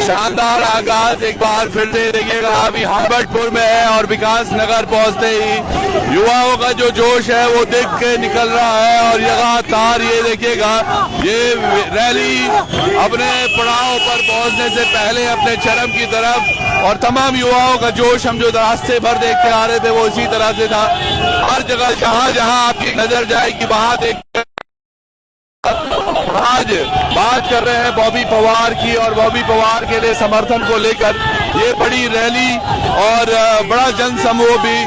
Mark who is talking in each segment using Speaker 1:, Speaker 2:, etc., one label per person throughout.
Speaker 1: शानदार आगाज एक बार फिर से देखिएगा। अभी हम्बर्टपुर में है और विकास नगर पहुंचते ही युवाओं का जो जोश है वो दिख के निकल रहा है और लगातार ये देखिएगा ये रैली अपने पड़ाव पर पहुंचने से पहले अपने चरम की तरफ और तमाम युवाओं का जोश हम जो रास्ते भर देखते आ रहे थे वो इसी तरह से था। हर जगह जहां जहां आपकी नजर जाएगी वहां देख। आज बात कर रहे हैं बॉबी पवार की और बॉबी पवार के लिए समर्थन को लेकर ये बड़ी रैली और बड़ा जन समूह भी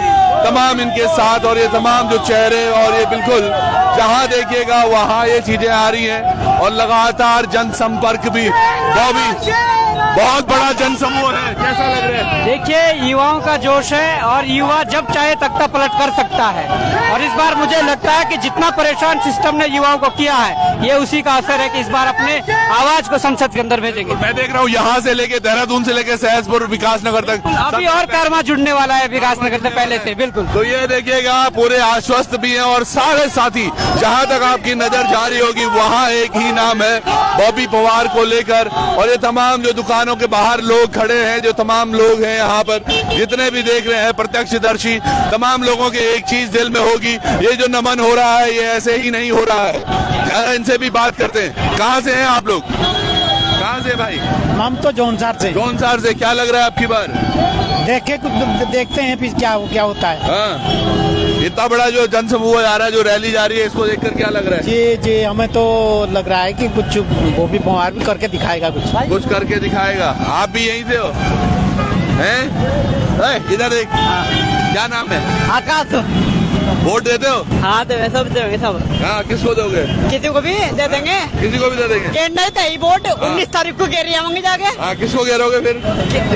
Speaker 1: तमाम इनके साथ और ये तमाम जो चेहरे और ये बिल्कुल जहां देखिएगा वहां ये चीजें आ रही हैं और लगातार जनसंपर्क भी बॉबी बहुत बड़ा जनसमूह है। कैसा लग रहा है?
Speaker 2: देखिए युवाओं का जोश है और युवा जब चाहे तख्ता पलट कर सकता है और इस बार मुझे लगता है कि जितना परेशान सिस्टम ने युवाओं को किया है ये उसी का असर है कि इस बार अपने आवाज को संसद के अंदर भेजेंगे।
Speaker 1: मैं देख रहा हूँ यहाँ से लेके देहरादून से लेके सहसपुर विकासनगर तक
Speaker 2: अभी और कारवां जुड़ने वाला है विकासनगर से पहले से। बिल्कुल,
Speaker 1: तो ये देखिएगा पूरे आश्वस्त भी हैं और सारे साथी जहाँ तक आपकी नजर जारी होगी वहाँ एक ही नाम है बॉबी पवार को लेकर। और ये तमाम जो दुकानों के बाहर लोग खड़े हैं, जो तमाम लोग हैं यहाँ पर जितने भी देख रहे हैं प्रत्यक्षदर्शी, तमाम लोगों के एक चीज दिल में होगी, ये जो नमन हो रहा है ये ऐसे ही नहीं हो रहा है। इनसे भी बात करते हैं। कहाँ से हैं आप लोग? कहाँ से भाई?
Speaker 3: हम तो जौनसार से।
Speaker 1: जौनसार से। क्या लग रहा है आपकी बार?
Speaker 3: देखते हैं फिर क्या होता है।
Speaker 1: हाँ, इतना बड़ा जो जनसमूह आ रहा है, जो रैली जा रही है, इसको देखकर क्या लग रहा है?
Speaker 3: जी हमें तो लग रहा है कि कुछ बॉबी पवार भी करके दिखाएगा, कुछ
Speaker 1: करके दिखाएगा। आप भी यहीं से हो? हैं? इधर देख। क्या नाम है?
Speaker 2: आकाश।
Speaker 1: वोट देते हो?
Speaker 2: हाँ तो सब देंगे सब।
Speaker 1: हाँ, किसको दोगे?
Speaker 2: किसी को भी दे देंगे।
Speaker 1: किसी को भी दे देंगे?
Speaker 2: नहीं था ये वोट 19 तारीख को घेर आवेंगे जाके।
Speaker 1: हाँ, किसको घेरोगे फिर?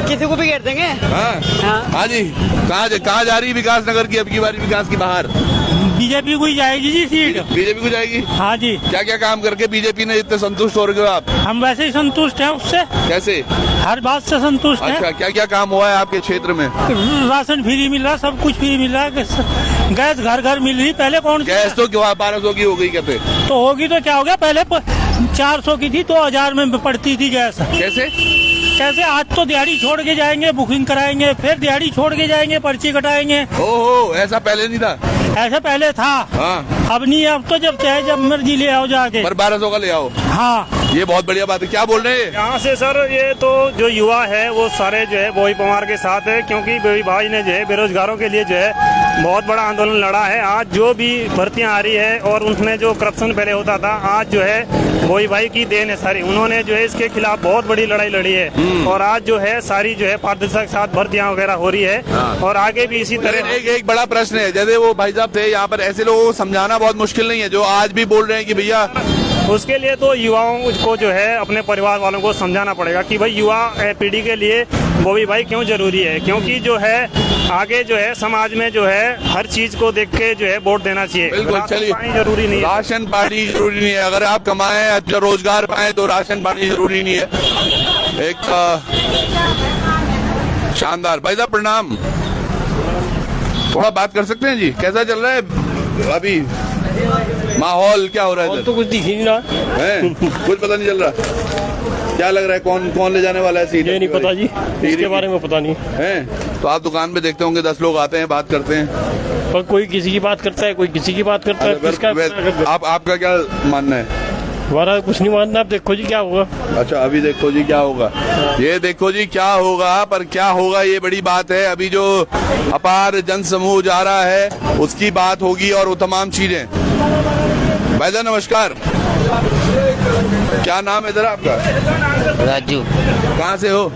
Speaker 2: किसी को भी घेर देंगे।
Speaker 1: हाँ जी। कहाँ जा रही विकासनगर की अब की बारी विकास की बाहर?
Speaker 3: बीजेपी को ही जाएगी जी सीट।
Speaker 1: बीजेपी को जाएगी?
Speaker 3: हाँ जी।
Speaker 1: क्या क्या काम करके बीजेपी ने इतने संतुष्ट हो रहे हो आप?
Speaker 3: हम वैसे ही संतुष्ट हैं उससे।
Speaker 1: कैसे?
Speaker 3: हर बात से संतुष्ट हैं।
Speaker 1: अच्छा, क्या क्या काम हुआ है आपके क्षेत्र में?
Speaker 3: राशन फ्री मिल रहा, सब कुछ फ्री मिल रहा है। गैस घर घर मिल रही। पहले कौन?
Speaker 1: गैस तो 1200 की हो गई कहते।
Speaker 3: तो होगी तो क्या हो गया, पहले 400 की थी, 2000 में पड़ती थी गैस। कैसे आज तो दिहाड़ी छोड़ के जाएंगे, बुकिंग कराएंगे, फिर दिहाड़ी छोड़ के जाएंगे, पर्ची कटाएंगे।
Speaker 1: ओहो, ऐसा पहले नहीं था?
Speaker 3: ऐसा पहले था।
Speaker 1: हाँ।
Speaker 3: अब नहीं, अब तो जब चाहे जब मर्जी ले आओ जाके।
Speaker 1: पर 1200 का ले आओ।
Speaker 3: हाँ,
Speaker 1: ये बहुत बढ़िया बात है। क्या बोल रहे हैं?
Speaker 4: यहाँ से सर ये तो जो युवा है वो सारे जो है बॉबी पवार के साथ है, क्योंकि बॉबी भाई ने जो है बेरोजगारों के लिए जो है बहुत बड़ा आंदोलन लड़ा है। आज जो भी भर्तियां आ रही है और उसमें जो करप्शन पहले होता था, आज जो है बॉबी भाई की देन है सारी। उन्होंने जो है इसके खिलाफ बहुत बड़ी लड़ाई लड़ी है और आज जो है सारी जो है पारदर्शिता के साथ भर्तियां वगैरह हो रही है और आगे भी इसी तरह।
Speaker 1: एक बड़ा प्रश्न है, जैसे वो भाई साहब थे यहाँ पर, ऐसे लोगों को समझाना बहुत मुश्किल नहीं है जो आज भी बोल रहे हैं कि भैया?
Speaker 4: उसके लिए तो युवाओं को जो है अपने परिवार वालों को समझाना पड़ेगा कि भाई युवा पीढ़ी के लिए बॉबी भाई क्यों जरूरी है, क्योंकि जो है आगे जो है समाज में जो है हर चीज को देख के जो है वोट देना चाहिए।
Speaker 1: बिल्कुल, चलिए,
Speaker 4: जरूरी नहीं है,
Speaker 1: राशन पानी जरूरी नहीं है। अगर आप कमाएं, अच्छा रोजगार पाएं तो राशन पानी जरूरी नहीं है। एक शानदार। भाई साहब प्रणाम, थोड़ा बात कर सकते हैं जी? कैसा चल रहा है अभी माहौल? क्या हो रहा है?
Speaker 3: तो कुछ दिख ही नहीं रहा
Speaker 1: है। कुछ पता नहीं चल रहा। क्या लग रहा है कौन ले जाने वाला है सीट?
Speaker 3: ये नहीं पता जी, इसके बारे में पता नहीं
Speaker 1: है। तो आप दुकान पे देखते होंगे 10 लोग आते हैं, बात करते हैं,
Speaker 3: पर कोई किसी की बात करता है, कोई किसी की बात करता है।
Speaker 1: आपका क्या मानना है?
Speaker 3: हमारा कुछ नहीं मानना। अब देखो जी क्या होगा।
Speaker 1: अच्छा, अभी देखो जी क्या होगा। ये देखो जी क्या होगा, पर क्या होगा ये बड़ी बात है। अभी जो अपार जन समूह जा रहा है उसकी बात होगी और वो तमाम चीजें। भाई साहब नमस्कार, क्या नाम है जरा आपका?
Speaker 5: राजू।
Speaker 1: कहाँ से हो?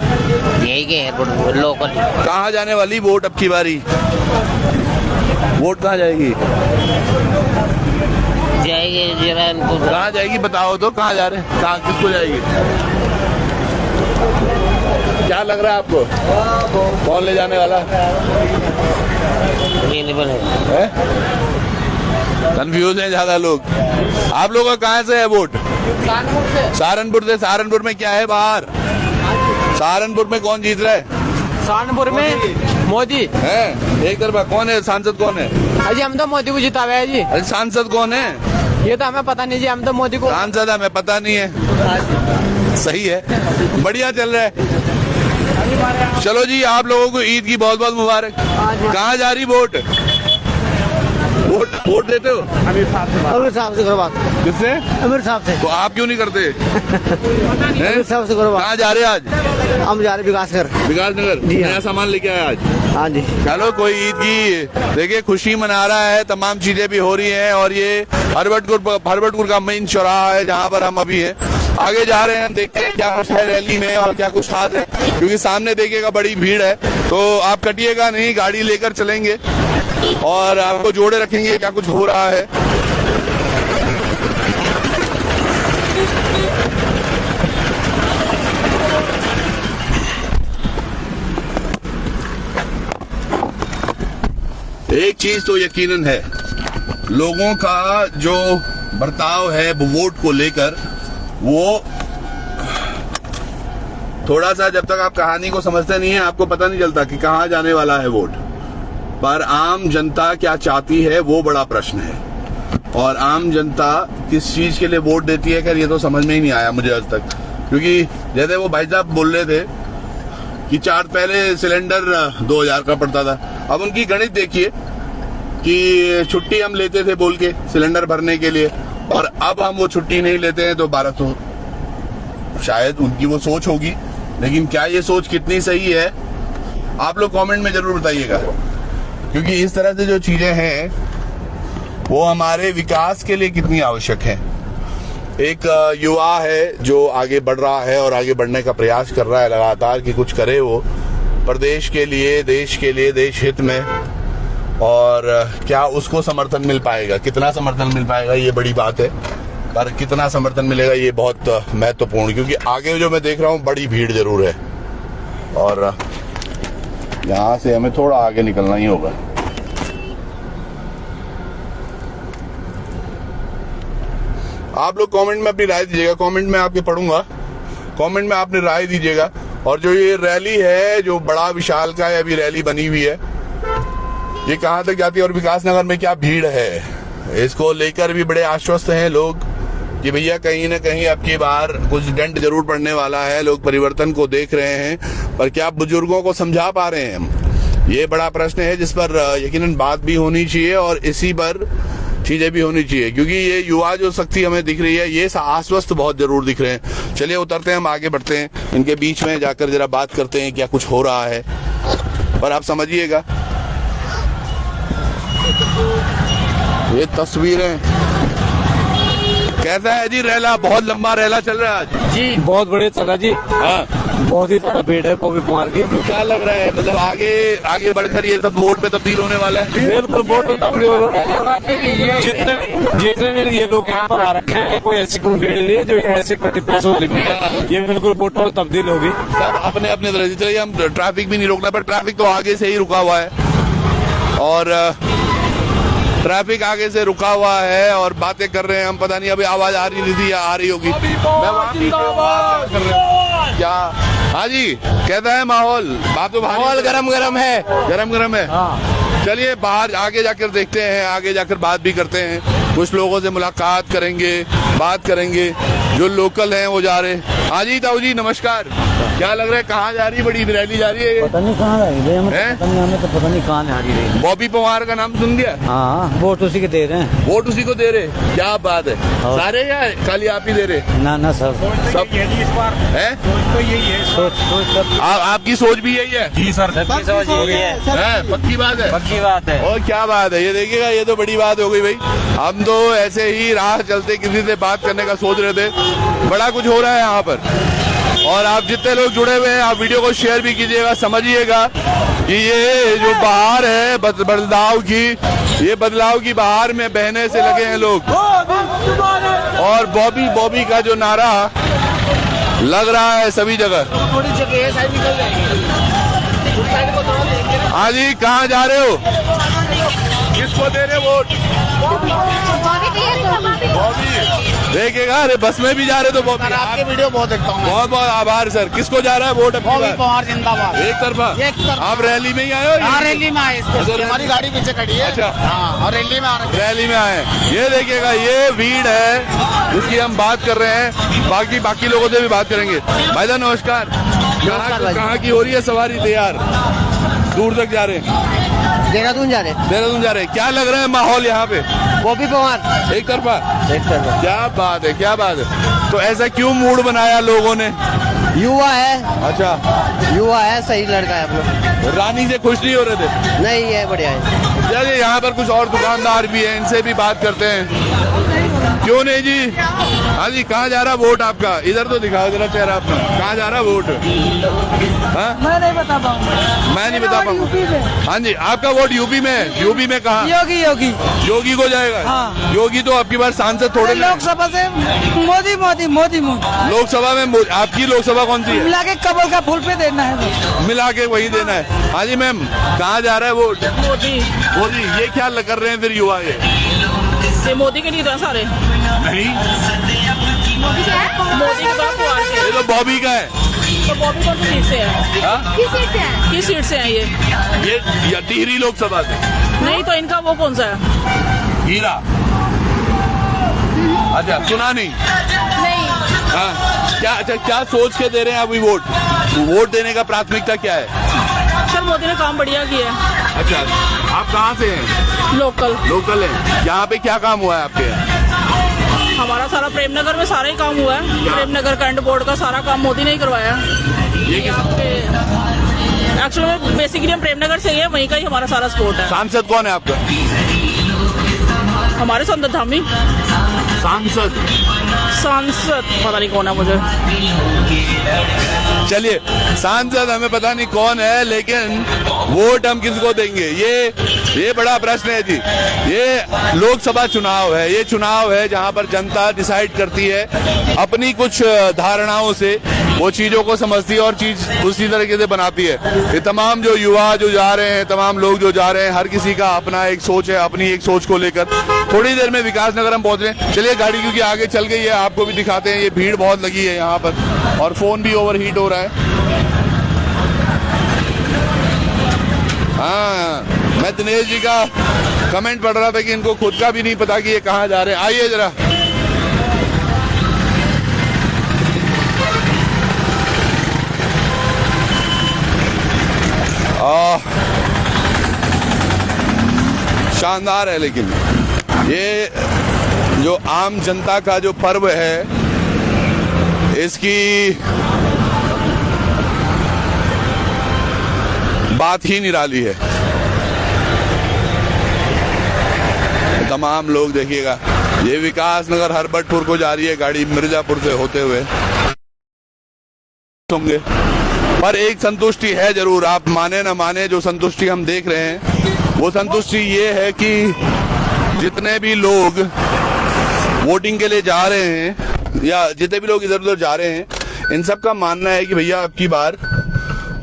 Speaker 5: यही के है लोकल।
Speaker 1: कहाँ जाने वाली वोट अब की बारी? वोट कहाँ जाएगी? कहाँ जाएगी बताओ तो, कहाँ जा रहे हैं? कहाँ किसको जाएगी? क्या लग रहा है आपको कौन ले जाने वाला है? कंफ्यूज है ज्यादा लोग। आप लोगों का कहाँ से है वोट? सहारनपुर से। सहारनपुर में क्या है बाहर? सहारनपुर में कौन जीत रहा है?
Speaker 2: सहारनपुर में मोदी
Speaker 1: है। एक तरफा कौन है सांसद? कौन है?
Speaker 2: अजी हम तो मोदी को जितावे है जी।
Speaker 1: अरे सांसद कौन है?
Speaker 2: ये तो हमें पता नहीं जी, हम तो मोदी को।
Speaker 1: सांसद हमें पता नहीं है। सही है, बढ़िया चल रहा है। चलो जी, आप लोगों को ईद की बहुत बहुत मुबारक। कहाँ जा रही वोट? वोट देते हो?
Speaker 6: अमीर साहब से करो बात।
Speaker 1: किससे?
Speaker 6: अमीर साहब से।
Speaker 1: तो आप क्यों नहीं करते?
Speaker 6: अमीर साहब से करो बात।
Speaker 1: कहाँ जा रहे हैं आज?
Speaker 6: हम जा रहे विकासनगर।
Speaker 1: विकासनगर नया सामान लेके आए आज?
Speaker 6: हाँ जी।
Speaker 1: चलो, कोई ईद की देखिए खुशी मना रहा है, तमाम चीजें भी हो रही हैं। और ये हरबटपुर का मेन चौराहा है जहाँ पर हम अभी हैं। आगे जा रहे हैं, देखते हैं क्या कुछ है रैली में और क्या कुछ खास है, क्योंकि सामने देखिएगा बड़ी भीड़ है। तो आप कटिएगा नहीं, गाड़ी लेकर चलेंगे और आपको जोड़े रखेंगे क्या कुछ हो रहा है। एक चीज तो यकीनन है, लोगों का जो बर्ताव है वोट को लेकर, वो थोड़ा सा, जब तक आप कहानी को समझते नहीं है आपको पता नहीं चलता कि कहाँ जाने वाला है वोट। पर आम जनता क्या चाहती है वो बड़ा प्रश्न है, और आम जनता किस चीज के लिए वोट देती है, खैर ये तो समझ में ही नहीं आया मुझे आज तक। क्योंकि जैसे वो भाई साहब बोल रहे थे कि पहले सिलेंडर 2000 का पड़ता था, अब उनकी गणित देखिए कि छुट्टी हम लेते थे बोल के सिलेंडर भरने के लिए, और अब हम वो छुट्टी नहीं लेते हैं तो 1200। शायद उनकी वो सोच होगी, लेकिन क्या ये सोच कितनी सही है आप लोग कमेंट में जरूर बताइएगा। क्योंकि इस तरह से जो चीजें हैं वो हमारे विकास के लिए कितनी आवश्यक है। एक युवा है जो आगे बढ़ रहा है और आगे बढ़ने का प्रयास कर रहा है लगातार कि कुछ करे वो प्रदेश के लिए, देश के लिए, देश हित में। और क्या उसको समर्थन मिल पाएगा, कितना समर्थन मिल पाएगा ये बड़ी बात है, पर कितना समर्थन मिलेगा ये बहुत महत्वपूर्ण। क्योंकि आगे जो मैं देख रहा हूँ बड़ी भीड़ जरूर है और यहाँ से हमें थोड़ा आगे निकलना ही होगा। आप लोग कमेंट में अपनी राय दीजिएगा, कमेंट में आपके पढ़ूंगा, कमेंट में आपने राय दीजिएगा। और जो ये रैली है, जो बड़ा विशाल का अभी रैली बनी हुई है, ये कहाँ तक जाती है और विकासनगर में क्या भीड़ है, इसको लेकर भी बड़े आश्वस्त हैं लोग कि भैया कहीं ना कहीं अब की बार कुछ डेंट जरूर पड़ने वाला है। लोग परिवर्तन को देख रहे हैं, पर क्या बुजुर्गों को समझा पा रहे हैं हम, ये बड़ा प्रश्न है जिस पर यकीनन बात भी होनी चाहिए और इसी पर चीजें भी होनी चाहिए। क्योंकि ये युवा जो शक्ति हमें दिख रही है, ये आश्वस्त बहुत जरूर दिख रहे हैं। चलिए उतरते हैं, हम आगे बढ़ते हैं, इनके बीच में जाकर जरा बात करते हैं क्या कुछ हो रहा है। पर आप समझिएगा, ये तस्वीरें कैसा है जी रैला? बहुत लंबा रैला चल रहा है आज
Speaker 7: जी, बहुत बढ़िया चला जी।
Speaker 1: हाँ,
Speaker 7: बहुत ही बड़ा भीड़ है पॉपी कुमार की।
Speaker 1: क्या लग रहा है, मतलब आगे बढ़कर ये सब वोट पे तब्दील होने वाला है?
Speaker 7: बिल्कुल वोट पे तब्दील हो रहा है। जितने ये लोग यहाँ पर आ रखे हैं, कोई ऐसी कोई भीड़ नहीं है जो ऐसे पैसों ये बिल्कुल वोट पर तब्दील होगी।
Speaker 1: सब अपने अपने तरह से चलिए, हम ट्रैफिक भी नहीं रोकना, पर ट्रैफिक तो आगे से ही रुका हुआ है और ट्रैफिक आगे से रुका हुआ है और बातें कर रहे हैं हम। पता नहीं अभी आवाज आ रही थी या आ रही होगी। मैं वहाँ पीछे कर रहे हैं क्या? हाँ जी, कैसा है माहौल? बात तो
Speaker 7: माहौल गरम है,
Speaker 1: गरम है। चलिए बाहर आगे जाकर देखते हैं, आगे जाकर बात भी करते हैं, कुछ लोगों से मुलाकात करेंगे, बात करेंगे। जो लोकल हैं वो जा रहे हैं। हाँ जी ताऊ जी नमस्कार, क्या लग रहा है, कहाँ जा रही है? बड़ी रैली जा रही है?
Speaker 6: पता नहीं कहाँ जा रही है, हमें तो पता नहीं कहाँ जा रही है।
Speaker 1: बॉबी पवार का नाम सुन गया?
Speaker 6: हाँ, वोट उसी के दे रहे हैं।
Speaker 1: वोट उसी को दे रहे? क्या बात है, सारे या खाली आप ही दे रहे?
Speaker 6: ना सब
Speaker 1: है,
Speaker 6: सोच
Speaker 1: आपकी सोच भी यही है?
Speaker 7: जी सर, सबकी सोच यही है।
Speaker 1: पक्की बात है,
Speaker 7: पक्की बात है।
Speaker 1: और क्या बात है, ये देखिएगा, ये तो बड़ी बात हो गई भाई। हम तो ऐसे ही राह चलते किसी से बात करने का सोच रहे थे, बड़ा कुछ हो रहा है यहाँ पर। और आप जितने लोग जुड़े हुए हैं, आप वीडियो को शेयर भी कीजिएगा। समझिएगा कि ये जो बहार है बदलाव की बहार में बहने से लगे हैं लोग। और बॉबी का जो नारा लग रहा है सभी जगह। हाँ जी, कहाँ जा रहे हो? किसको दे रहे वोट? बॉबी देखिएगा। अरे बस में भी जा रहे तो बॉबी।
Speaker 6: आपके वीडियो बहुत देखता हूँ।
Speaker 1: बहुत बहुत आभार सर। किसको जा रहा है वोट?
Speaker 6: बॉबी पवार जिंदाबाद।
Speaker 1: एक तरफा। आप रैली में ही आए हो?
Speaker 6: हाँ, रैली में आए। हमारी गाड़ी पीछे खड़ी है।
Speaker 1: अच्छा।
Speaker 6: हाँ, और रैली में आ रहे।
Speaker 1: रैली में आए। ये देखिएगा, ये भीड़ है जिसकी हम बात कर रहे हैं। बाकी लोगों से भी बात करेंगे। भाई साहब नमस्कार। कहाँ की हो रही है सवारी तैयार? दूर तक जा रहे हैं?
Speaker 6: देहरादून जा रहे।
Speaker 1: क्या लग रहा है माहौल यहाँ पे?
Speaker 6: बॉबी पवार
Speaker 1: एक तरफा। क्या बात है। तो ऐसा क्यों मूड बनाया लोगों ने?
Speaker 6: युवा है।
Speaker 1: अच्छा,
Speaker 6: युवा है, सही लड़का है। आप लोग
Speaker 1: रानी से खुश नहीं हो रहे थे?
Speaker 6: नहीं है, बढ़िया है।
Speaker 1: चलिए, यहाँ पर कुछ और दुकानदार भी हैं, इनसे भी बात करते हैं। क्यों नहीं जी? हाँ जी, कहाँ जा रहा वोट आपका? इधर तो दिखाओ जरा चेहरा अपना। कहाँ जा रहा वोट? हाँ?
Speaker 2: मैं नहीं बता पाऊंगा।
Speaker 1: मैं नहीं बता पाऊंगा। हाँ जी, आपका वोट यूपी में है। यूपी में कहाँ? योगी को जाएगा।
Speaker 2: हाँ।
Speaker 1: योगी तो आपकी बार सांसद थोड़े।
Speaker 2: लोकसभा से मोदी।
Speaker 1: लोकसभा में आपकी लोकसभा कौन सी है?
Speaker 2: मिला के कमल का फूल पे देना है।
Speaker 1: मिला के वही देना है। हाँ जी मैम, कहाँ जा रहा है वोट? मोदी। ये क्या कर रहे हैं फिर युवा?
Speaker 8: ये मोदी के लिए था सारे।
Speaker 1: नहीं,
Speaker 8: मोदी के बाद पवार के।
Speaker 1: ये तो बॉबी का है।
Speaker 8: तो बॉबी कौन सी सीट से है?
Speaker 1: हाँ?
Speaker 8: किस सीट से है ये?
Speaker 1: टिहरी लोकसभा से।
Speaker 8: नहीं तो इनका वो कौन सा है?
Speaker 1: हीरा। अच्छा, सुना नहीं? हाँ, क्या सोच के दे रहे हैं अभी वोट देने का प्राथमिकता क्या है?
Speaker 8: सर मोदी ने काम बढ़िया किया है।
Speaker 1: अच्छा, आप कहाँ से हैं? लोकल है। यहाँ पे क्या काम हुआ है आपके?
Speaker 8: हमारा सारा प्रेमनगर में सारा ही काम हुआ है। प्रेमनगर करंट बोर्ड का सारा काम मोदी ने ही करवाया।
Speaker 1: ये
Speaker 8: एक्चुअली में बेसिकली हम प्रेमनगर से ही है, वहीं का ही हमारा सारा सपोर्ट है।
Speaker 1: सांसद कौन है आपका?
Speaker 8: हमारे संसद धामी। सांसद पता नहीं कौन है मुझे।
Speaker 1: चलिए, सांसद हमें पता नहीं कौन है, लेकिन वोट हम किसको देंगे ये बड़ा प्रश्न है जी। ये लोकसभा चुनाव है। ये चुनाव है जहां पर जनता डिसाइड करती है अपनी कुछ धारणाओं से, वो चीजों को समझती है और चीज उसी तरीके से बनाती है। ये तमाम जो युवा जो जा रहे हैं, तमाम लोग जो जा रहे हैं, हर किसी का अपना एक सोच है। अपनी एक सोच को लेकर थोड़ी देर में विकास नगर हम पहुंच रहे हैं। चलिए, गाड़ी क्योंकि आगे चल गई है, आपको भी दिखाते हैं। ये भीड़ बहुत लगी है यहाँ पर और फोन भी ओवरहीट हो रहा है। हाँ, मैं दिनेश जी का कमेंट पढ़ रहा था कि इनको खुद का भी नहीं पता कि ये कहाँ जा रहे हैं। आइए जरा। शानदार है। लेकिन ये जो आम जनता का जो पर्व है, इसकी बात ही निराली है। तमाम लोग देखिएगा, ये विकास नगर हरबटपुर को जा रही है गाड़ी, मिर्जापुर से होते हुए होंगे। पर एक संतुष्टि है जरूर, आप माने ना माने, जो संतुष्टि हम देख रहे हैं वो संतुष्टि ये है कि जितने भी लोग वोटिंग के लिए जा रहे हैं या जितने भी लोग इधर उधर जा रहे हैं, इन सब का मानना है कि भैया अब की बार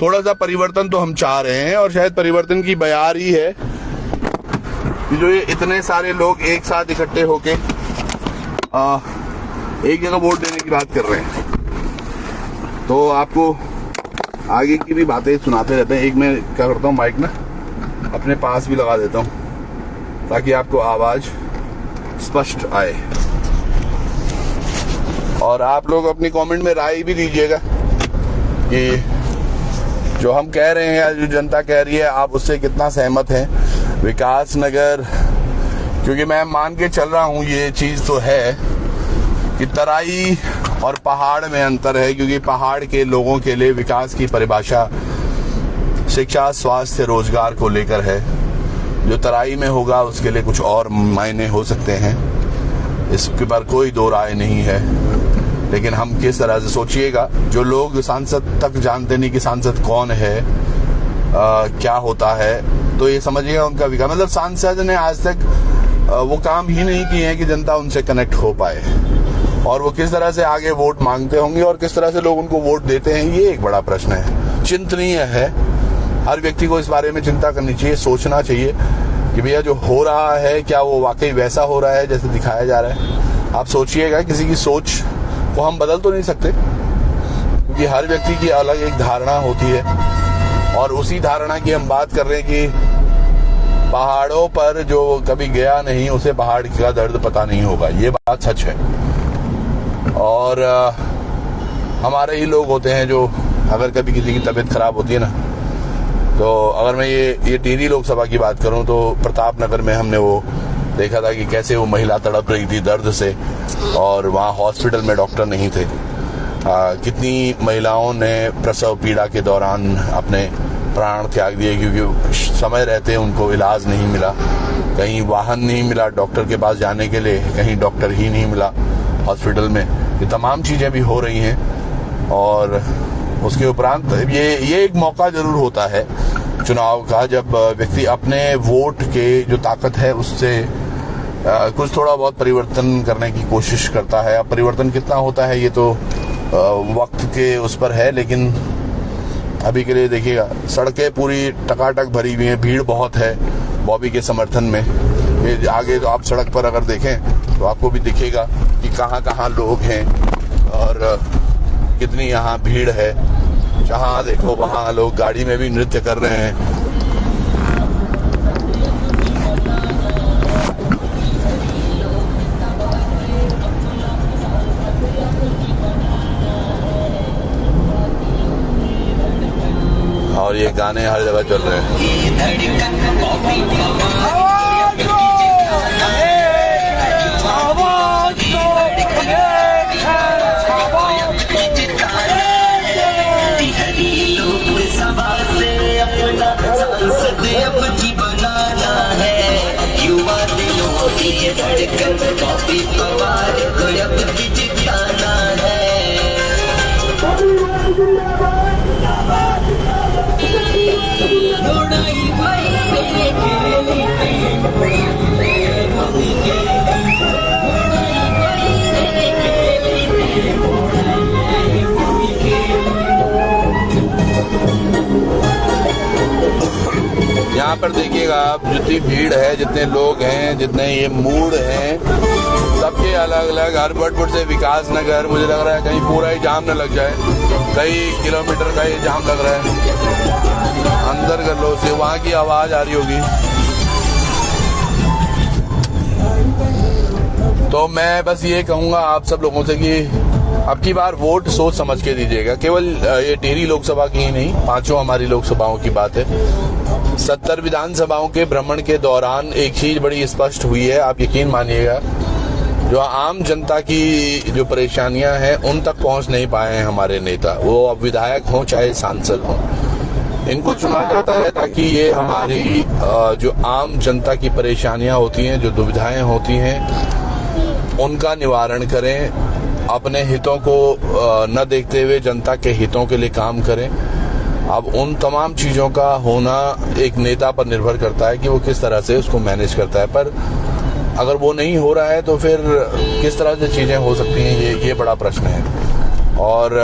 Speaker 1: थोड़ा सा परिवर्तन तो हम चाह रहे हैं। और शायद परिवर्तन की बयार ही है कि जो ये इतने सारे लोग एक साथ इकट्ठे होके एक जगह वोट देने की बात कर रहे हैं। तो आपको आगे की भी बातें सुनाते रहते हैं। एक मैं क्या करता हूँ, माइक ना अपने पास भी लगा देता हूँ ताकि आपको आवाज स्पष्ट आए। और आप लोग अपनी कमेंट में राय भी दीजिएगा कि जो हम कह रहे हैं या जो जनता कह रही है, आप उससे कितना सहमत हैं। विकास नगर, क्योंकि मैं मान के चल रहा हूँ ये चीज तो है कि तराई और पहाड़ में अंतर है, क्योंकि पहाड़ के लोगों के लिए विकास की परिभाषा शिक्षा, स्वास्थ्य, रोजगार को लेकर है। जो तराई में होगा उसके लिए कुछ और मायने हो सकते हैं, इसके पर कोई दो राय नहीं है। लेकिन हम किस तरह से, सोचिएगा, जो लोग सांसद तक जानते नहीं कि सांसद कौन है, क्या होता है, तो ये समझिएगा उनका विकास, मतलब सांसद ने आज तक वो काम ही नहीं किए हैं कि जनता उनसे कनेक्ट हो पाए। और वो किस तरह से आगे वोट मांगते होंगे और किस तरह से लोग उनको वोट देते हैं, ये एक बड़ा प्रश्न है, चिंतनीय है। हर व्यक्ति को इस बारे में चिंता करनी चाहिए, सोचना चाहिए। कि भैया जो हो रहा है क्या वो वाकई वैसा हो रहा है जैसे दिखाया जा रहा है। आप सोचिएगा, किसी की सोच को हम बदल तो नहीं सकते, क्योंकि हर व्यक्ति की अलग एक धारणा होती है, और उसी धारणा की हम बात कर रहे हैं कि पहाड़ों पर जो कभी गया नहीं उसे पहाड़ का दर्द पता नहीं होगा। ये बात सच है। और हमारे ही लोग होते हैं जो अगर कभी किसी की तबीयत खराब होती है ना, तो अगर मैं ये टिहरी लोकसभा की बात करूं तो प्रताप नगर में हमने वो देखा था कि कैसे वो महिला तड़प रही थी दर्द से, और वहाँ हॉस्पिटल में डॉक्टर नहीं थे। कितनी महिलाओं ने प्रसव पीड़ा के दौरान अपने प्राण त्याग दिए, क्योंकि समय रहते उनको इलाज नहीं मिला, कहीं वाहन नहीं मिला डॉक्टर के पास जाने के लिए, कहीं डॉक्टर ही नहीं मिला हॉस्पिटल में। ये तमाम चीजें भी हो रही हैं, और उसके उपरांत ये एक मौका जरूर होता है चुनाव का, जब व्यक्ति अपने वोट के जो ताकत है उससे कुछ थोड़ा बहुत परिवर्तन करने की कोशिश करता है। अब परिवर्तन कितना होता है ये तो वक्त के उस पर है, लेकिन अभी के लिए देखिएगा सड़कें पूरी टकाटक भरी हुई हैं, भीड़ बहुत है बॉबी के समर्थन में। ये आगे तो आप सड़क पर अगर देखें तो आपको भी दिखेगा कि कहाँ कहाँ लोग हैं और कितनी यहाँ भीड़ है। जहाँ देखो वहाँ लोग गाड़ी में भी नृत्य कर रहे हैं। और ये गाने हर जगह चल रहे हैं। यहाँ पर देखिएगा आप, जितनी भीड़ है, जितने लोग हैं, जितने ये मूड हैं, सबके अलग अलग। हरबटपुर से विकास नगर मुझे लग रहा है कहीं पूरा ही जाम न लग जाए, कई किलोमीटर का ये जाम लग रहा है। अंदर कर लो से वहाँ की आवाज आ रही होगी। तो मैं बस ये कहूँगा आप सब लोगों से कि अब की बार वोट सोच समझ के दीजिएगा। केवल ये टिहरी लोकसभा की ही नहीं, 5 हमारी लोकसभाओं की बात है। 70 विधानसभाओं के भ्रमण के दौरान एक चीज बड़ी स्पष्ट हुई है, आप यकीन मानिएगा, जो आम जनता की जो परेशानियां हैं उन तक पहुंच नहीं पाए हैं हमारे नेता। वो अब विधायक हों चाहे सांसद हों, इनको चुना जाता है ताकि ये हमारी जो आम जनता की परेशानियां होती हैं, जो दुविधाएं होती हैं, उनका निवारण करें। अपने हितों को न देखते हुए जनता के हितों के लिए काम करें। अब उन तमाम चीजों का होना एक नेता पर निर्भर करता है कि वो किस तरह से उसको मैनेज करता है। पर अगर वो नहीं हो रहा है तो फिर किस तरह से चीजें हो सकती हैं, ये बड़ा प्रश्न है। और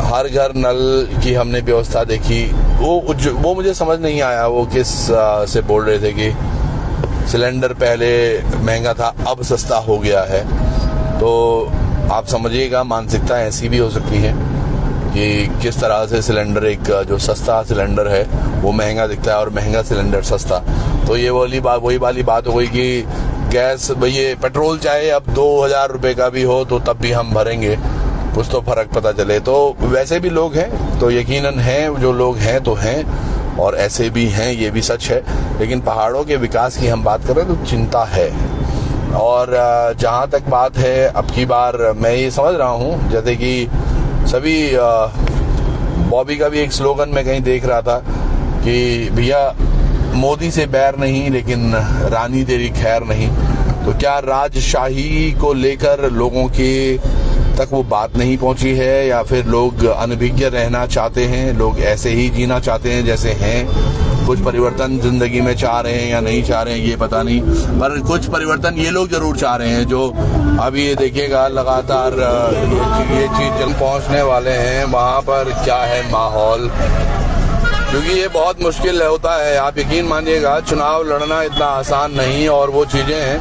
Speaker 1: हर घर नल की हमने व्यवस्था देखी, वो मुझे समझ नहीं आया। वो किस से बोल रहे थे कि सिलेंडर पहले महंगा था अब सस्ता हो गया है। तो आप समझिएगा मानसिकता ऐसी भी हो सकती है कि किस तरह से सिलेंडर, एक जो सस्ता सिलेंडर है वो महंगा दिखता है और महंगा सिलेंडर सस्ता। तो ये वही वाली बात हो गई कि गैस, भाई ये पेट्रोल चाहे अब 2000 रुपए का भी हो तो तब भी हम भरेंगे, कुछ तो फर्क पता चले। तो वैसे भी लोग हैं, तो यकीनन हैं, जो लोग हैं तो हैं, और ऐसे भी हैं, ये भी सच है। लेकिन पहाड़ों के विकास की हम बात करें तो चिंता है। और जहाँ तक बात है, अब की बार मैं ये समझ रहा हूँ, जैसे कि सभी बॉबी का भी एक स्लोगन मैं कहीं देख रहा था कि भैया मोदी से बैर नहीं लेकिन रानी तेरी खैर नहीं। तो क्या राजशाही को लेकर लोगों के तक वो बात नहीं पहुंची है, या फिर लोग अनभिज्ञ रहना चाहते हैं, लोग ऐसे ही जीना चाहते हैं जैसे हैं? कुछ परिवर्तन जिंदगी में चाह रहे हैं या नहीं चाह रहे हैं ये पता नहीं, पर कुछ परिवर्तन ये लोग जरूर चाह रहे हैं। जो अभी ये देखिएगा लगातार ये चीज जब पहुंचने वाले हैं वहां पर क्या है माहौल। क्योंकि ये बहुत मुश्किल होता है। आप यकीन मानिएगा, चुनाव लड़ना इतना आसान नहीं। और वो चीजें हैं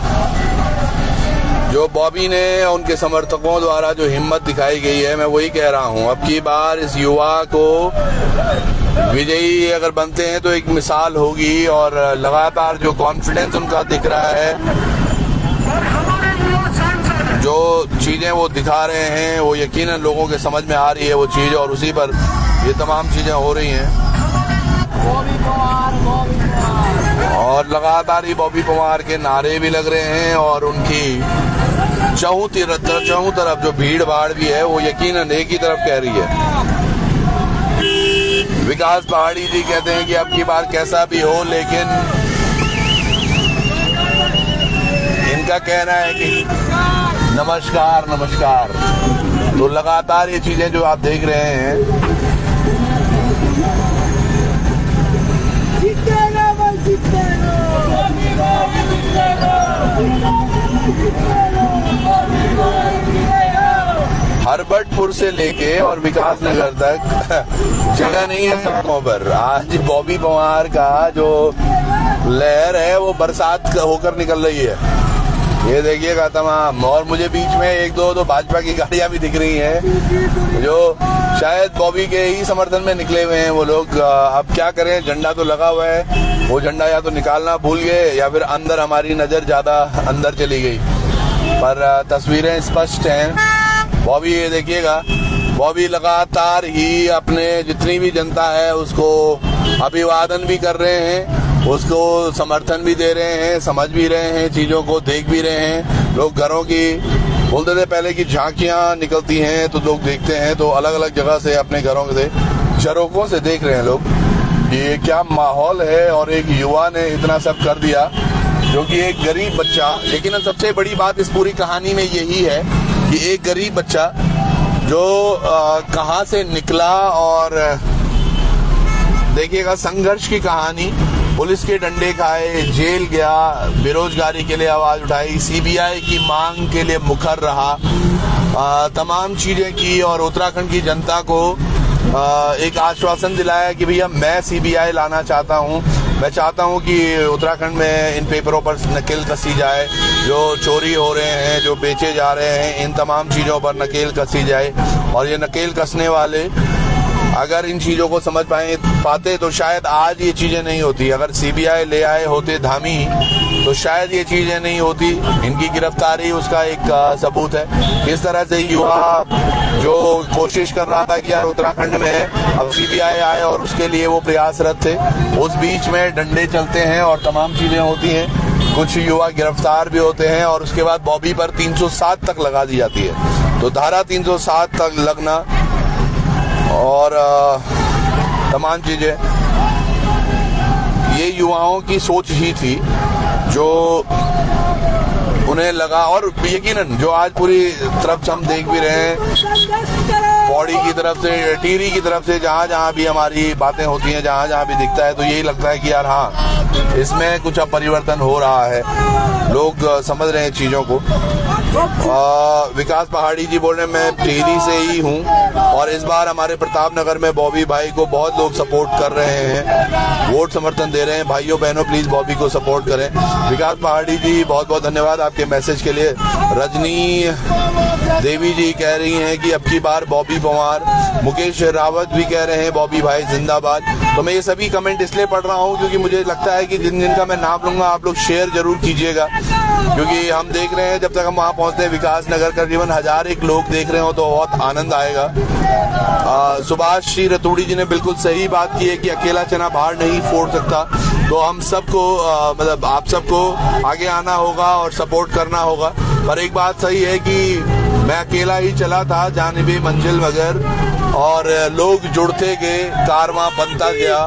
Speaker 1: जो बॉबी ने उनके समर्थकों द्वारा जो हिम्मत दिखाई गई है, मैं वही कह रहा हूं। अब की बार इस युवा को विजयी अगर बनते हैं तो एक मिसाल होगी। और लगातार जो कॉन्फिडेंस उनका दिख रहा है, जो चीजें वो दिखा रहे हैं, वो यकीनन लोगों के समझ में आ रही है वो चीज, और उसी पर ये तमाम चीजें हो रही हैं। और लगातार ही बॉबी पवार के नारे भी लग रहे हैं, और उनकी चौं तरफ जो भीड़ भाड़ भी है वो यकीनन एक ही तरफ कह रही है। विकास पहाड़ी जी कहते हैं कि अब की बार कैसा भी हो, लेकिन इनका कहना है कि नमस्कार नमस्कार। तो लगातार ये चीजें जो आप देख रहे हैं, हरबटपुर से लेके और विकास नगर तक जगह नहीं है सड़कों पर। आज बॉबी पवार का जो लहर है वो बरसात होकर निकल रही है, ये देखिएगा तमाम। और मुझे बीच में एक दो भाजपा की गाड़ियां भी दिख रही हैं, जो शायद बॉबी के ही समर्थन में निकले हुए हैं वो लोग। अब क्या करें, झंडा तो लगा हुआ है, वो झंडा या तो निकालना भूल गए या फिर अंदर हमारी नजर ज्यादा अंदर चली गई। पर तस्वीरें स्पष्ट हैं। बॉबी, ये देखिएगा, बॉबी लगातार ही अपने जितनी भी जनता है उसको अभिवादन भी कर रहे हैं, उसको समर्थन भी दे रहे हैं, समझ भी रहे हैं, चीजों को देख भी रहे हैं। लोग घरों की, बोलते थे पहले की झांकियां निकलती हैं तो लोग देखते हैं, तो अलग अलग जगह से अपने घरों से झरोकों से देख रहे हैं लोग ये क्या माहौल है। और एक युवा ने इतना सब कर दिया, जो कि एक गरीब बच्चा, लेकिन सबसे बड़ी बात इस पूरी कहानी में यही है कि एक गरीब बच्चा जो कहां से निकला, और देखिएगा संघर्ष की कहानी, पुलिस के डंडे खाए, जेल गया, बेरोजगारी के लिए आवाज उठाई, सीबीआई की मांग के लिए मुखर रहा, तमाम चीजें की, और उत्तराखंड की जनता को एक आश्वासन दिलाया कि भैया मैं सीबीआई लाना चाहता हूं, मैं चाहता हूं कि उत्तराखंड में इन पेपरों पर नकेल कसी जाए, जो चोरी हो रहे हैं, जो बेचे जा रहे हैं, इन तमाम चीजों पर नकेल कसी जाए। और ये नकेल कसने वाले अगर इन चीजों को समझ पाते तो शायद आज ये चीजें नहीं होती। अगर सीबीआई ले आए होते धामी तो शायद ये चीजें नहीं होती। इनकी गिरफ्तारी उसका एक सबूत है। किस तरह से युवा जो कोशिश कर रहा था कि यार उत्तराखंड में है, अब सीबीआई आए और उसके लिए वो प्रयासरत थे, उस बीच में डंडे चलते हैं और तमाम चीजें होती हैं। कुछ युवा गिरफ्तार भी होते हैं और उसके बाद बॉबी पर 307 तक लगा दी जाती है। तो धारा 307 तक लगना और तमाम चीजें, ये युवाओं की सोच ही थी जो उन्हें लगा। और यकीनन जो आज पूरी तरफ से हम देख भी रहे हैं, पौड़ी की तरफ से, टिहरी की तरफ से, जहां जहां भी हमारी बातें होती हैं, जहां जहां भी दिखता है, तो यही लगता है कि यार हाँ, इसमें कुछ अब परिवर्तन हो रहा है, लोग समझ रहे हैं चीजों को। विकास पहाड़ी जी बोल रहे हैं मैं टिहरी से ही हूं और इस बार हमारे प्रतापनगर में बॉबी भाई को बहुत लोग सपोर्ट कर रहे हैं, वोट समर्थन दे रहे हैं। भाइयों बहनों प्लीज बॉबी को सपोर्ट करें। विकास पहाड़ी जी बहुत बहुत धन्यवाद आपके मैसेज के लिए। रजनी देवी जी कह रही हैं कि अब की बार बॉबी पवार। मुकेश रावत भी कह रहे हैं बॉबी भाई जिंदाबाद। तो मैं ये सभी कमेंट इसलिए पढ़ रहा हूं क्योंकि मुझे लगता है कि जिन जिनका मैं नाम लूंगा आप लोग शेयर जरूर कीजिएगा, क्योंकि हम देख रहे हैं जब तक हम वहां पहुंचते हैं विकास नगर करीबन 1001 लोग देख रहे हो तो बहुत आनंद आएगा। सुभाष श्री रतूड़ी जी ने बिल्कुल सही बात की है कि अकेला चना बाहर नहीं फोड़ सकता, तो हम सबको मतलब आप सबको आगे आना होगा और सपोर्ट करना होगा। पर एक बात सही है कि मैं अकेला ही चला था जानिबे मंजिल मगर, और लोग जुड़ते गए, कारवां बनता गया,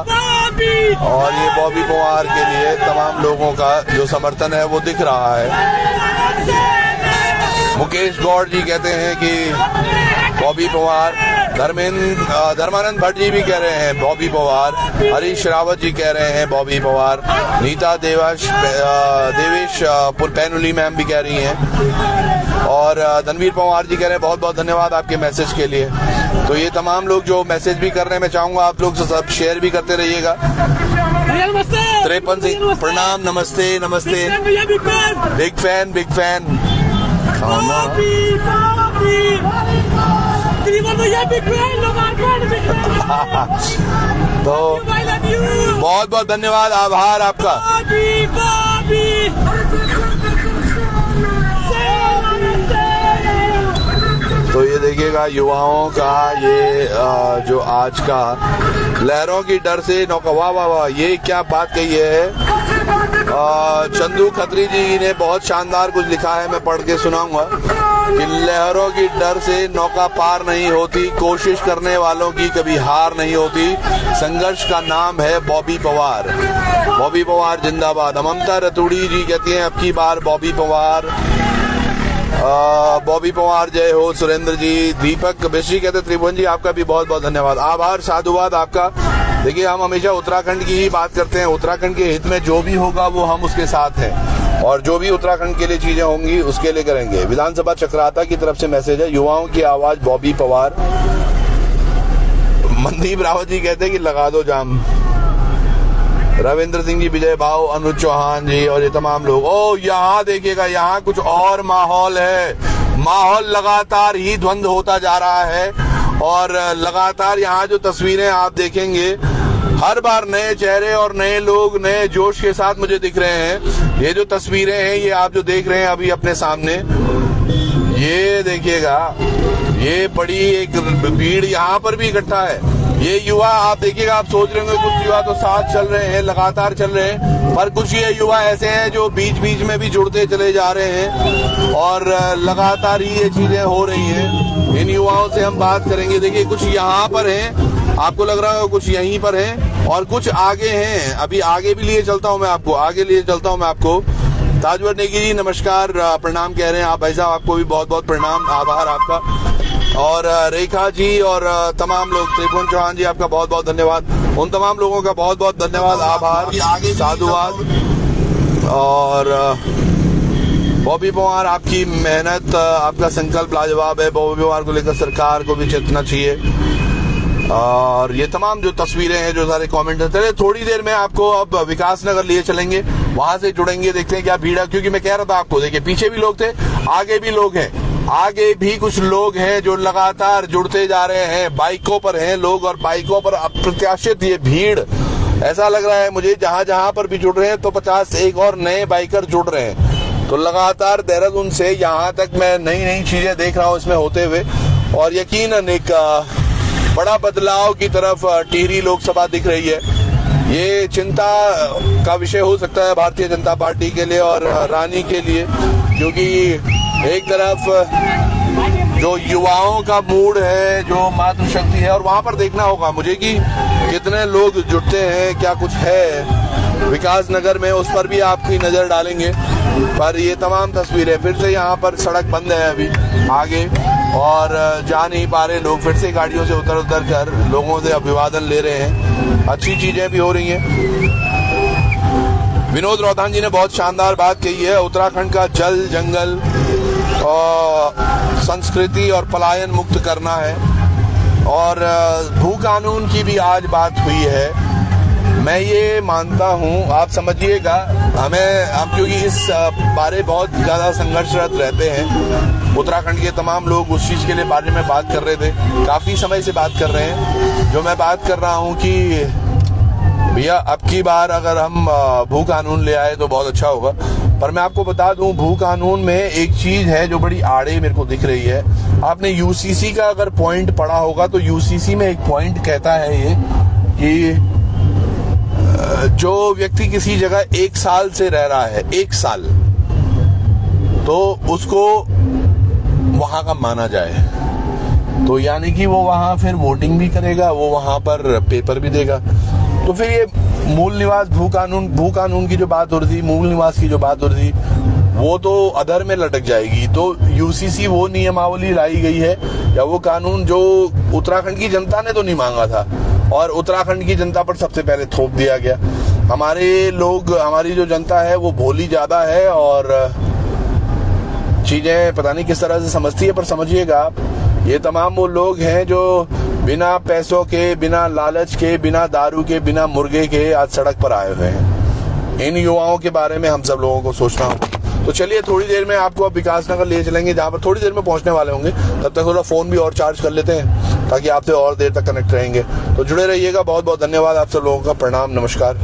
Speaker 1: और ये बॉबी पवार के लिए तमाम लोगों का जो समर्थन है वो दिख रहा है। मुकेश गौड़ जी कहते हैं कि बॉबी पवार। धर्मानंद भट्ट जी भी कह रहे हैं बॉबी पवार। हरीश रावत जी कह रहे हैं बॉबी पवार। नीता देवेश पैनुली मैम भी कह रही हैं। और धनवीर पवार जी कह रहे हैं बहुत बहुत धन्यवाद आपके मैसेज के लिए। तो ये तमाम लोग जो मैसेज भी कर रहे हैं, मैं चाहूंगा आप लोग सब शेयर भी करते रहिएगा। 53 सिंह प्रणाम, नमस्ते नमस्ते, बिग फैन बिग फैन। तो बहुत बहुत धन्यवाद, आभार आपका। तो ये देखिएगा युवाओं का ये जो आज का लहरों की डर से नौका, वाह वाह वाह, ये क्या बात कही है। चंदू खत्री जी ने बहुत शानदार कुछ लिखा है, मैं पढ़ के सुनाऊंगा कि लहरों की डर से नौका पार नहीं होती, कोशिश करने वालों की कभी हार नहीं होती, संघर्ष का नाम है बॉबी पवार। बॉबी पवार जिंदाबाद। ममता रतूड़ी जी कहती हैं अब की बार बॉबी पवार। बॉबी पवार जय हो। सुरेंद्र जी, दीपक बेशी कहते त्रिभुवन जी आपका भी बहुत बहुत धन्यवाद, आभार, साधुवाद आपका। देखिए हम हमेशा उत्तराखंड की ही बात करते हैं, उत्तराखंड के हित में जो भी होगा वो हम उसके साथ हैं और जो भी उत्तराखंड के लिए चीजें होंगी उसके लिए करेंगे। विधानसभा चक्राता की तरफ से मैसेज है, युवाओं की आवाज बॉबी पवार। मनदीप रावत जी कहते हैं कि लगा दो जाम। रविंद्र सिंह जी, विजय भाव, अनुज चौहान जी और ये तमाम लोग। ओ यहाँ देखिएगा, यहाँ कुछ और माहौल है, माहौल लगातार ही द्वंद होता जा रहा है और लगातार यहाँ जो तस्वीरें आप देखेंगे, हर बार नए चेहरे और नए लोग नए जोश के साथ मुझे दिख रहे हैं। ये जो तस्वीरें हैं, ये आप जो देख रहे हैं अभी अपने सामने, ये देखिएगा, ये बड़ी एक भीड़ यहाँ पर भी इकट्ठा है। ये युवा आप देखिएगा, आप सोच रहे होंगे कुछ युवा तो साथ चल रहे हैं, लगातार चल रहे हैं, पर कुछ ये युवा ऐसे हैं जो बीच बीच में भी जुड़ते चले जा रहे हैं और लगातार ही ये चीजें हो रही हैं। इन युवाओं से हम बात करेंगे। देखिए कुछ यहाँ पर हैं, आपको लग रहा है कुछ यहीं पर हैं और कुछ आगे हैं। अभी आगे भी लिए चलता हूँ मैं आपको, आगे लिए चलता हूँ मैं आपको। ताजवर नेगी जी नमस्कार, प्रणाम कह रहे हैं आप भाई साहब, आपको भी बहुत बहुत प्रणाम, आभार आपका। और रेखा जी और तमाम लोग, त्रिभुवन चौहान जी आपका बहुत बहुत धन्यवाद, उन तमाम लोगों का बहुत बहुत धन्यवाद, आभार, साधुवाद। और बॉबी पवार, आपकी मेहनत, आपका संकल्प लाजवाब है। बॉबी पवार को लेकर सरकार को भी चेतना चाहिए। और ये तमाम जो तस्वीरें हैं, जो सारे कमेंट हैं, चलिए थोड़ी देर में आपको अब विकास नगर लिए चलेंगे, वहां से जुड़ेंगे, देखते हैं क्या भीड़ है। क्योंकि मैं कह रहा था आपको, देखिए पीछे भी लोग थे, आगे भी लोग हैं, आगे भी कुछ लोग हैं जो लगातार जुड़ते जा रहे हैं। बाइकों पर हैं लोग और बाइकों पर अप्रत्याशित ये भीड़, ऐसा लग रहा है मुझे जहां जहां पर भी जुड़ रहे हैं तो 50 एक और नए बाइकर जुड़ रहे हैं। तो लगातार देहरादून से यहाँ तक मैं नई नई चीजें देख रहा हूँ इसमें होते हुए और यकीनन एक बड़ा बदलाव की तरफ टिहरी लोकसभा दिख रही है। ये चिंता का विषय हो सकता है भारतीय जनता पार्टी के लिए और रानी के लिए, क्योंकि एक तरफ जो युवाओं का मूड है, जो मातृशक्ति है, और वहां पर देखना होगा मुझे कि कितने लोग जुटते हैं, क्या कुछ है विकास नगर में, उस पर भी आपकी नजर डालेंगे। पर ये तमाम तस्वीरें, फिर से यहाँ पर सड़क बंद है अभी आगे और जा नहीं पा रहे लोग, फिर से गाड़ियों से उतर उतर कर लोगों से अभिवादन ले रहे हैं, अच्छी चीजें भी हो रही हैं। विनोद रोहतान जी ने बहुत शानदार बात कही है, उत्तराखंड का जल जंगल और संस्कृति और पलायन मुक्त करना है और भू कानून की भी आज बात हुई है। मैं ये मानता हूँ, आप समझिएगा, हम क्योंकि इस बारे बहुत ज्यादा संघर्षरत रहते हैं, उत्तराखंड के तमाम लोग उस चीज के लिए बारे में बात कर रहे थे, काफी समय से बात कर रहे हैं। जो मैं बात कर रहा हूँ कि भैया अब की बार अगर हम भू कानून ले आए तो बहुत अच्छा होगा। पर मैं आपको बता दूं, भू कानून में एक चीज है जो बड़ी आड़े मेरे को दिख रही है। आपने यूसीसी का अगर पॉइंट पढ़ा होगा तो यूसीसी में एक पॉइंट कहता है ये कि जो व्यक्ति किसी जगह 1 साल से रह रहा है, 1 साल, तो उसको वहां का माना जाए। तो यानी कि वो वहां फिर वोटिंग भी करेगा, वो वहां पर पेपर भी देगा। तो फिर ये मूल निवास भू कानून की जो बात हो रही थी, मूल निवास की जो बात हो रही थी, वो तो अधर में लटक जाएगी। तो यूसीसी वो नियमावली लाई गई है या वो कानून जो उत्तराखंड की जनता ने तो नहीं मांगा था और उत्तराखंड की जनता पर सबसे पहले थोप दिया गया। हमारे लोग, हमारी जो जनता है वो भोली ज्यादा है और
Speaker 9: चीजें पता नहीं किस तरह से समझती है, पर समझिएगा आप, ये तमाम वो लोग हैं जो बिना पैसों के, बिना लालच के, बिना दारू के, बिना मुर्गे के आज सड़क पर आए हुए हैं। इन युवाओं के बारे में हम सब लोगों को सोचना होगा। तो चलिए थोड़ी देर में आपको अब विकास नगर ले चलेंगे, जहाँ पर थोड़ी देर में पहुंचने वाले होंगे। तब तक थोड़ा फोन भी और चार्ज कर लेते हैं ताकि आपसे और देर तक कनेक्ट रहेंगे। तो जुड़े रहिएगा। बहुत बहुत धन्यवाद आप सब लोगों का। प्रणाम, नमस्कार।